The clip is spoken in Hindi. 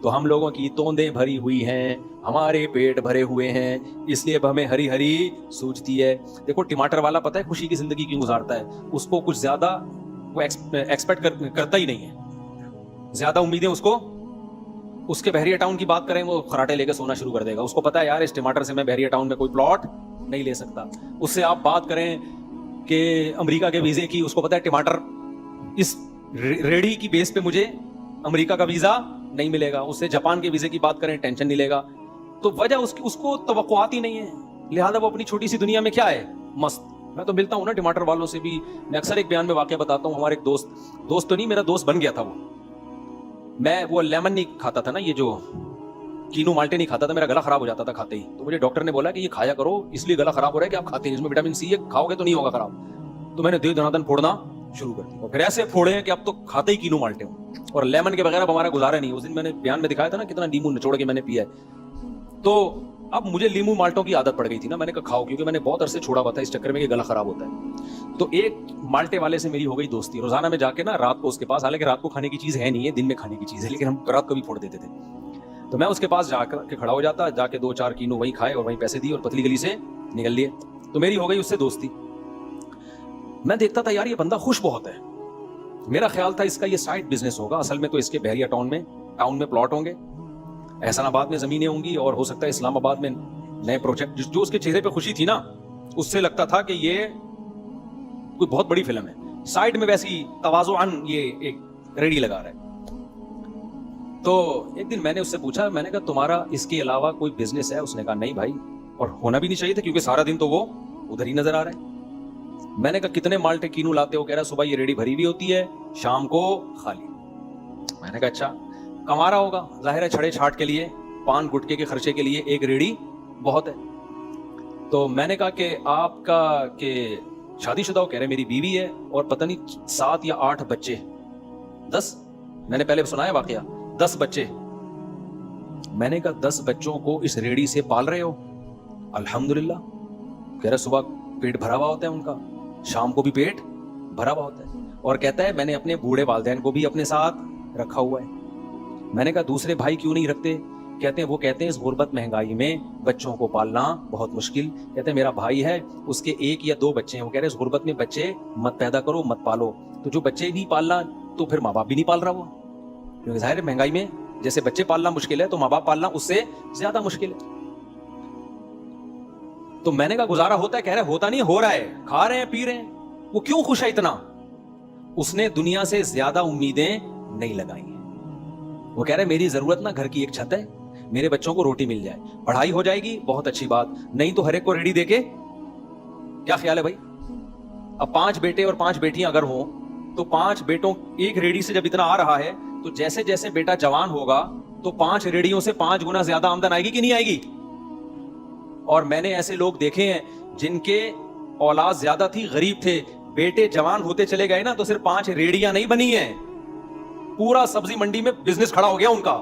तो हम लोगों की तोंदें भरी हुई हैं, हमारे पेट भरे हुए हैं, इसलिए अब हमें हरी हरी सूझती है। देखो टमाटर वाला पता है खुशी की जिंदगी क्यों गुजारता है? उसको कुछ ज्यादा वो एक्सपेक्ट करता ही नहीं है, ज्यादा उम्मीदें उसको। उसके बहरिया टाउन की बात करें, वो खराटे लेकर सोना शुरू कर देगा। उसको पता है यार इस टमाटर से मैं बहरिया टाउन में कोई प्लॉट नहीं ले सकता। उससे आप बात करें कि अमेरिका के वीजे की, उसको पता है टमाटर इस रेडी की बेस पे मुझे अमेरिका का वीजा नहीं मिलेगा। उससे जापान के वीजे की बात करें, टेंशन नहीं लेगा। तो वजह उसको तवक्कुआत ही नहीं है, लिहाजा वो अपनी छोटी सी दुनिया में क्या है, मस्त। मैं तो मिलता हूं ना टमाटर वालों से भी, मैं अक्सर एक बयान में वाकया बताता हूं। हमारे एक दोस्त तो नहीं, मेरा दोस्त बन गया था वो। मैं वो लेमन नहीं खाता था ना, ये जो कीनू माल्टे नहीं खाता था, मेरा गला खराब हो जाता था खाते ही। तो मुझे डॉक्टर ने बोला कि ये खाया करो, इसलिए गला खराब हो रहा है कि आप खाते हैं, इसमें विटामिन सी है, खाओगे तो नहीं होगा खराब। तो मैंने दिल धनाधन फोड़ना शुरू कर दिया, और फिर ऐसे फोड़े हैं कि अब तो खाते ही कीनू माल्टे हूं। और लेमन के बगैर अब हमारा गुजारा नहीं। उस दिन मैंने बयान में दिखाया था ना कितना नींबू निचोड़ के मैंने पिया है। तो अब मुझे लींबू माल्टों की आदत पड़ गई थी ना, मैंने कहा खाओ, क्योंकि मैंने बहुत अरसे छोड़ा हुआ था इस चक्कर में कि गला खराब होता है। तो एक माल्टे वाले से मेरी हो गई दोस्ती। रोजाना में जाके ना रात को उसके पास, हालांकि रात को खाने की चीज है नहीं है, दिन में खाने की चीज है, लेकिन हम रात को भी फोड़ देते थे। तो मैं उसके पास जाकर के खड़ा हो जाता, जाके 2-4 कीनू वहीं खाए और वहीं पैसे दिए और पतली गली से निकल लिए। तो मेरी हो गई उससे दोस्ती। मैं देखता था यार ये बंदा खुश बहुत है। मेरा ख्याल था इसका ये साइड बिजनेस होगा, असल में तो इसके बहरिया टाउन में प्लॉट होंगे, एहसानाबाद में जमीनें होंगी, और हो सकता है इस्लामाबाद में नए प्रोजेक्ट। जो उसके चेहरे पे खुशी थी ना, उससे लगता था कि ये कोई बहुत बड़ी फिल्म है। साइड में वैसी तवाज़ुअन ये एक रेडी लगा रहा है। तो एक दिन मैंने उससे पूछा, मैंने कहा तुम्हारा इसके अलावा कोई बिजनेस है? उसने कहा नहीं भाई, और होना भी नहीं चाहिए था, क्योंकि सारा दिन तो वो उधर ही नजर आ रहा है। मैंने कहा कितने माल्टे कीनू लाते हो? कह रहा सुबह ये रेडी भरी हुई होती है, शाम को खाली। मैंने कहा अच्छा, कमा रहा होगा जाहिर है, छड़े छाट के लिए, पान गुटके के खर्चे के लिए एक रेडी बहुत है। तो मैंने कहा कि आपका के शादीशुदा हो? कह रहे मेरी बीवी है और पता नहीं 7 या 8 बच्चे, 10। मैंने पहले सुनाया वाकया, 10 बच्चे। मैंने कहा 10 बच्चों को इस रेडी से पाल रहे हो? अल्हम्दुलिल्लाह। कह रहा सुबह पेट भरा हुआ होता है उनका, शाम को भी पेट भरा हुआ होता है, और कहता है मैंने अपने बूढ़े वालिदैन को भी अपने साथ रखा हुआ है। मैंने कहा दूसरे भाई क्यों नहीं रखते? कहते हैं वो कहते हैं इस गुर्बत महंगाई में बच्चों को पालना बहुत मुश्किल। कहते हैं मेरा भाई है, उसके 1 या 2 बच्चे हैं, वो कह रहे हैं इस गुर्बत में बच्चे मत पैदा करो, मत पालो। तो जो बच्चे नहीं पालना, तो फिर माँ बाप भी नहीं पाल रहा वो, क्योंकि जाहिर है महंगाई में जैसे बच्चे पालना मुश्किल है, तो माँ बाप पालना उससे ज्यादा मुश्किल है। तो मैंने कहा गुजारा होता है? कह रहे होता नहीं, हो रहा है, खा रहे हैं, पी रहे हैं। वो क्यों खुश है इतना? उसने दुनिया से ज्यादा उम्मीदें नहीं लगाई हैं। वो कह रहे मेरी जरूरत ना घर की एक छत है, मेरे बच्चों को रोटी मिल जाए, पढ़ाई हो जाएगी, बहुत अच्छी बात, नहीं तो हर एक को रेडी देके। क्या ख्याल है भाई? अब 5 बेटे और 5 बेटियां अगर हो, तो 5 बेटों एक रेडी से जब इतना आ रहा है, तो जैसे जैसे बेटा जवान होगा, तो 5 रेडियों से 5 गुना ज्यादा आमदन आएगी कि नहीं आएगी? और मैंने ऐसे लोग देखे हैं जिनके औलाद ज्यादा थी, गरीब थे, बेटे जवान होते चले गए ना, तो सिर्फ 5 रेडियां नहीं बनी है, पूरा सब्जी मंडी में बिजनेस खड़ा हो गया उनका।